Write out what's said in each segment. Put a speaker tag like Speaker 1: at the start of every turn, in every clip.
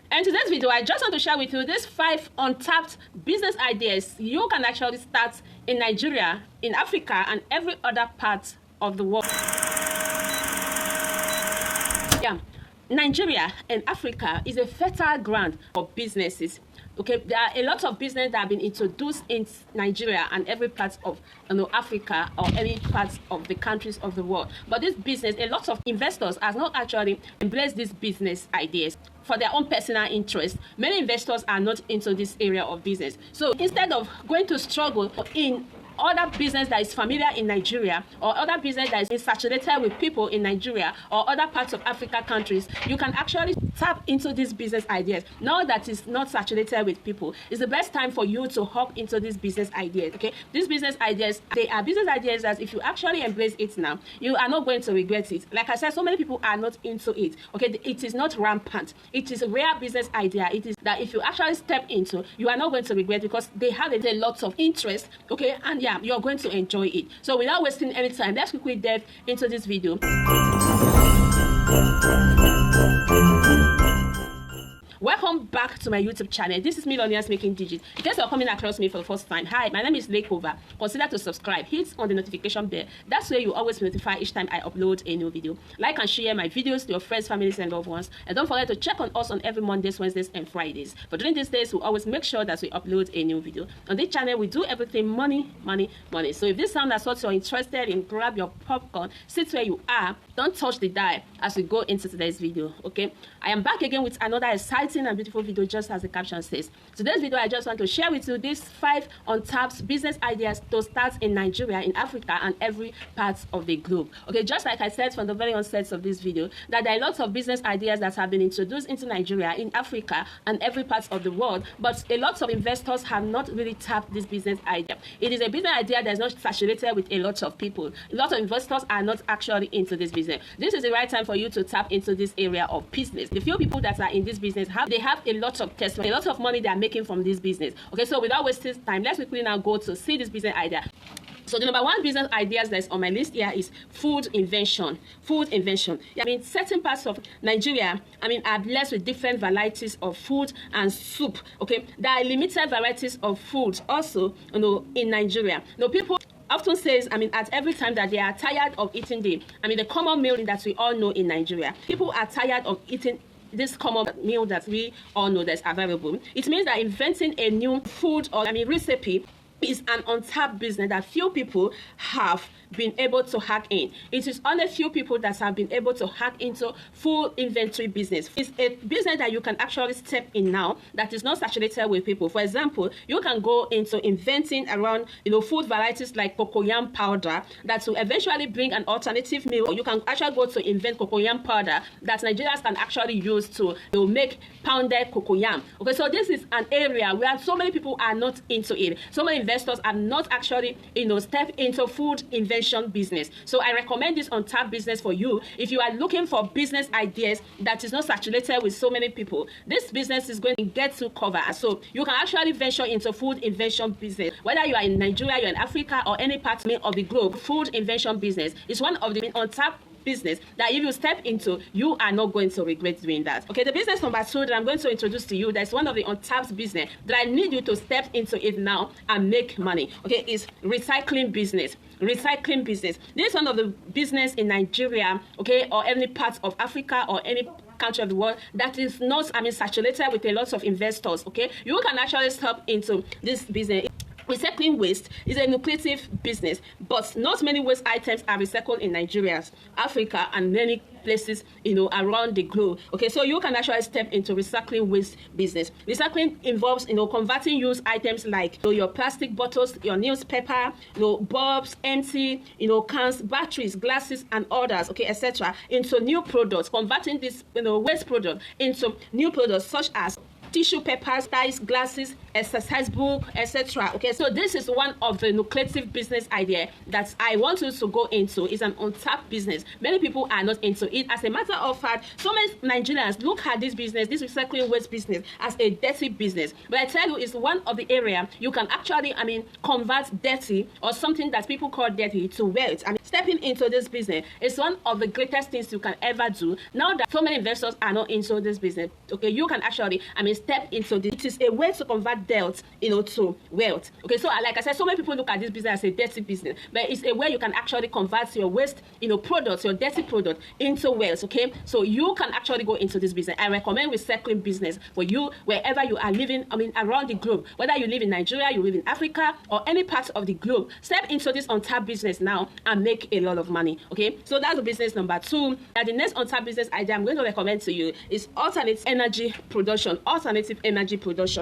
Speaker 1: And in today's video, I just want to share with you these 5 untapped business ideas you can actually start in Nigeria, in Africa, and every other part of the world. Yeah, Nigeria and Africa is a fertile ground for businesses. Okay, there are a lot of business that have been introduced in Nigeria and every part of Africa or any part of the countries of the world. But this business, a lot of investors have not actually embraced these business ideas for their own personal interest. Many investors are not into this area of business. So instead of going to struggle in other business that is familiar in Nigeria or other business that is saturated with people in Nigeria or other parts of Africa countries, you can actually tap into these business ideas. Now that is not saturated with people, it's the best time for you to hop into these business ideas. Okay, these business ideas, they are business ideas that if you actually embrace it now, you are not going to regret it. Like I said, so many people are not into it. Okay, it is not rampant. It is a rare business idea. It is that if you actually step into, you are not going to regret because they have a lot of interest. Okay, and yeah, you're going to enjoy it. So without wasting any time, let's quickly dive into this video. Welcome back to my YouTube channel. This is Millionaires Making Digits. In case you're coming across me for the first time, hi, my name is Lekova. Consider to subscribe. Hit on the notification bell. That's where you always be notified each time I upload a new video. Like and share my videos to your friends, families, and loved ones. And don't forget to check on us on every Mondays, Wednesdays, and Fridays. But during these days, we always make sure that we upload a new video. On this channel, we do everything money, money, money. So if this sounds like what you're interested in, grab your popcorn, sit where you are, don't touch the dial as we go into today's video. Okay, I am back again with another exciting and beautiful video, just as the caption says. Today's video, I just want to share with you these 5 untapped business ideas to start in Nigeria, in Africa, and every part of the globe. Okay, just like I said from the very onset of this video, that there are lots of business ideas that have been introduced into Nigeria, in Africa, and every part of the world, but a lot of investors have not really tapped this business idea. It is a business idea that is not saturated with a lot of people. A lot of investors are not actually into this business. This is the right time for you to tap into this area of business. The few people that are in this business they have a lot of testimony, a lot of money they are making from this business. Okay, so without wasting time, let's quickly now go to see this business idea. So the number 1 business ideas that's on my list here is food invention. Food invention. I mean, certain parts of Nigeria, are blessed with different varieties of food and soup. Okay, there are limited varieties of food also, in Nigeria. People often says, at every time that they are tired of eating the common meal that we all know in Nigeria. People are tired of eating this common meal that we all know that's available. It means that inventing a new food or recipe is an untapped business that few people have been able to hack in. It is only few people that have been able to hack into full inventory business. It's a business that you can actually step in now that is not saturated with people. For example, you can go into inventing around food varieties like cocoyam powder that will eventually bring an alternative meal. You can actually go to invent cocoyam powder that Nigerians can actually use to make pounded cocoyam. Okay, so this is an area where so many people are not into it. So many investors are not actually step into food invention business. So I recommend this untapped business for you if you are looking for business ideas that is not saturated with so many people. This business is going to get to cover. So you can actually venture into food invention business. Whether you are in Nigeria, you're in Africa, or any part of the globe, food invention business is one of the untapped business that if you step into, you are not going to regret doing that. Okay, the business number 2 that I'm going to introduce to you, that's one of the untapped business that I need you to step into it now and make money. Okay, is recycling business. Recycling business. This is one of the business in Nigeria, okay, or any part of Africa or any country of the world that is not saturated with a lot of investors. Okay, you can actually step into this business. Recycling waste is a lucrative business, but not many waste items are recycled in Nigeria, Africa, and many places, around the globe. Okay, so you can actually step into recycling waste business. Recycling involves, converting used items like your plastic bottles, your newspaper, bulbs, empty, cans, batteries, glasses, and others, okay, etc., into new products. Converting this, waste product into new products such as tissue papers, ties, glasses, exercise book, etc. Okay, so this is one of the lucrative business idea that I want you to go into. It's an untapped business. Many people are not into it. As a matter of fact, so many Nigerians look at this business, this recycling waste business, as a dirty business. But I tell you, it's one of the area you can actually, convert dirty or something that people call dirty to wealth. Stepping into this business is one of the greatest things you can ever do. Now that so many investors are not into this business, okay, you can actually, step into this. It is a way to convert debt, to wealth. Okay, so like I said, so many people look at this business as a dirty business, but it's a way you can actually convert your waste, products, your dirty product into wealth. Okay, so you can actually go into this business. I recommend recycling business for you wherever you are living. Around the globe, whether you live in Nigeria, you live in Africa, or any part of the globe, step into this untapped business now and make a lot of money. Okay, so that's the business number 2. And the next untapped business idea I'm going to recommend to you is alternative energy production.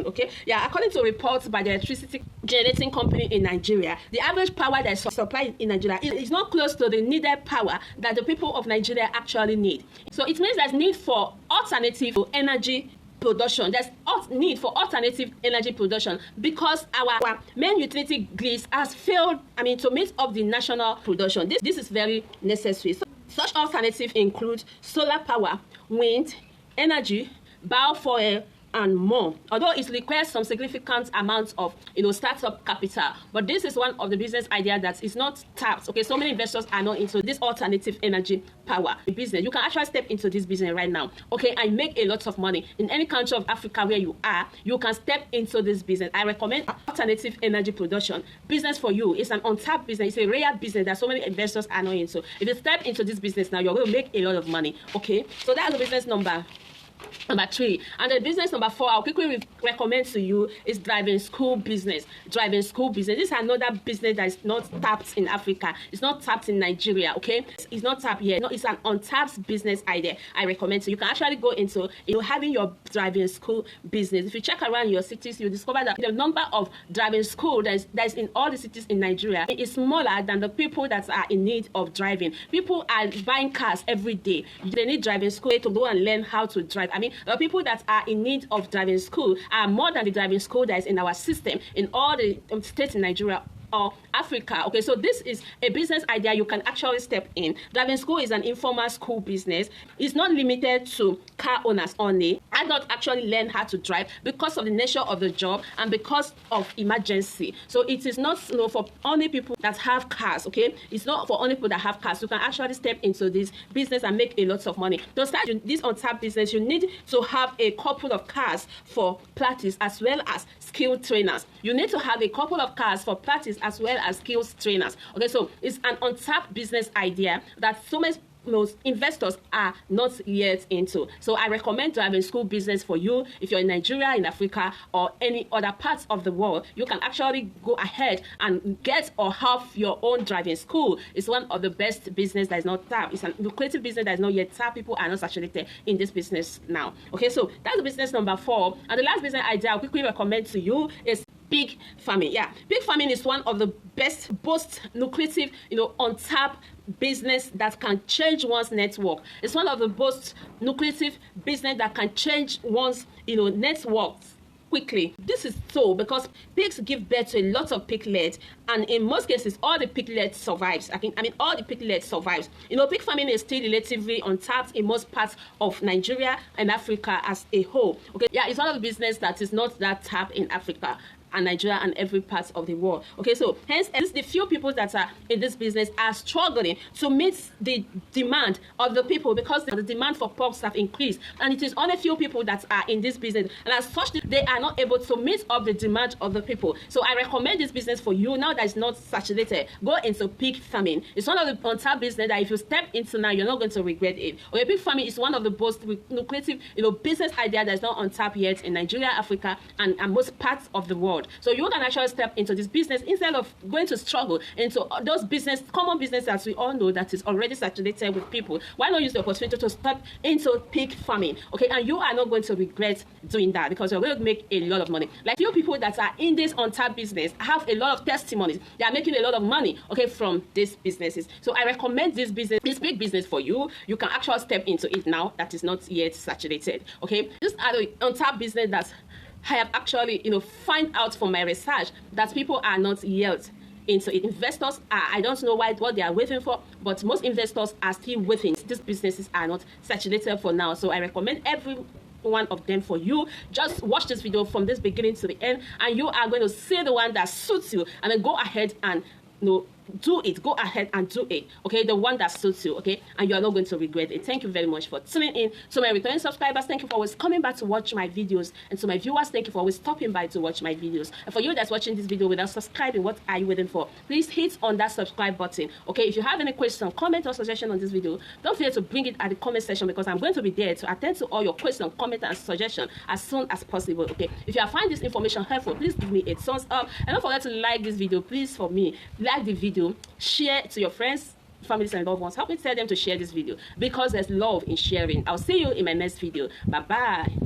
Speaker 1: Okay, yeah, according to reports by the electricity generating company in Nigeria, the average power that is supplied in Nigeria is not close to the needed power that the people of Nigeria actually need. So it means there's need for alternative energy production. There's need for alternative energy production because our main utility grids has failed, to meet up the national production. This is very necessary. So, such alternatives include solar power, wind energy, biofuel, and more. Although it requires some significant amounts of startup capital, but this is one of the business idea that is not tapped. Okay, so many investors are not into this alternative energy power business. You can actually step into this business right now, okay, and make a lot of money in any country of Africa where you are. You can step into this business. I recommend alternative energy production business for you. It's an untapped business. It's a rare business that so many investors are not into. If you step into this business now, you're going to make a lot of money. Okay, so that's the business number 3. And the business number 4 I'll quickly recommend to you is driving school business. This is another business that is not tapped in Africa. It's not tapped in Nigeria. Okay, it's not tapped here. No, it's an untapped business idea I recommend. So you can actually go into having your driving school business. If you check around your cities, you discover that the number of driving school that is in all the cities in Nigeria is smaller than the people that are in need of driving. People are buying cars every day. They need driving school to go and learn how to drive. The people that are in need of driving school are more than the driving school that is in our system in all the states in Nigeria or Africa. Okay, so this is a business idea you can actually step in. Driving school is an informal school business. It's not limited to car owners only. Adults actually learn how to drive because of the nature of the job and because of emergency. So it is not for only people that have cars. Okay, it's not for only people that have cars. You can actually step into this business and make a lot of money. To start this untapped business, you need to have a couple of cars for practice as well as skilled trainers. You need to have a couple of cars for practice as well as skills trainers. Okay, so it's an untapped business idea that most investors are not yet into. So I recommend driving school business for you. If you're in Nigeria, in Africa, or any other parts of the world, you can actually go ahead and get or have your own driving school. It's one of the best business that is not tapped. It's a lucrative business that is not yet tapped. People are not saturated in this business now. Okay, so that's the business number 4. And the last business idea I'll quickly recommend to you is pig farming. Yeah, pig farming is one of the best, most lucrative, untapped business that can change one's network. It's one of the most lucrative business that can change one's, networks quickly. This is so because pigs give birth to a lot of piglets, and in most cases, all the piglets survives. All the piglets survives. Pig farming is still relatively untapped in most parts of Nigeria and Africa as a whole. Okay, yeah, it's one of the business that is not that tapped in Africa and Nigeria and every part of the world. Okay, so hence at least the few people that are in this business are struggling to meet the demand of the people because the demand for pork have increased, and it is only few people that are in this business, and as such they are not able to meet up the demand of the people. So I recommend this business for you now that it's not saturated. Go into pig farming. It's one of the untapped business that if you step into now, you're not going to regret it. Okay, pig farming is one of the most lucrative business idea that's not untapped yet in Nigeria, Africa, and most parts of the world. So you can actually step into this business instead of going to struggle into those common business that we all know that is already saturated with people. Why not use the opportunity to step into pig farming? Okay, and you are not going to regret doing that because you're going to make a lot of money. Like few people that are in this untapped business have a lot of testimonies. They are making a lot of money, okay, from these businesses. So I recommend this big business for you. You can actually step into it now that is not yet saturated. Okay, these are the untapped business that I have actually, find out from my research that people are not yet into it. Investors are, I don't know what they are waiting for, but most investors are still waiting. These businesses are not saturated for now. So I recommend every one of them for you. Just watch this video from this beginning to the end, and you are going to see the one that suits you, and then go ahead and do it. Go ahead and do it. Okay, the one that suits you. Okay, and you are not going to regret it. Thank you very much for tuning in. To my returning subscribers, thank you for always coming back to watch my videos, and to my viewers, thank you for always stopping by to watch my videos. And for you that's watching this video without subscribing, what are you waiting for? Please hit on that subscribe button. Okay, if you have any question, comment, or suggestion on this video, don't forget to bring it at the comment section, because I'm going to be there to attend to all your questions, comments, and suggestions as soon as possible. Okay, if you find this information helpful, please give me a thumbs up, and don't forget to like this video. Please, for me, like the video, share to your friends, families, and loved ones. Help me tell them to share this video, because there's love in sharing. I'll see you in my next video. Bye bye.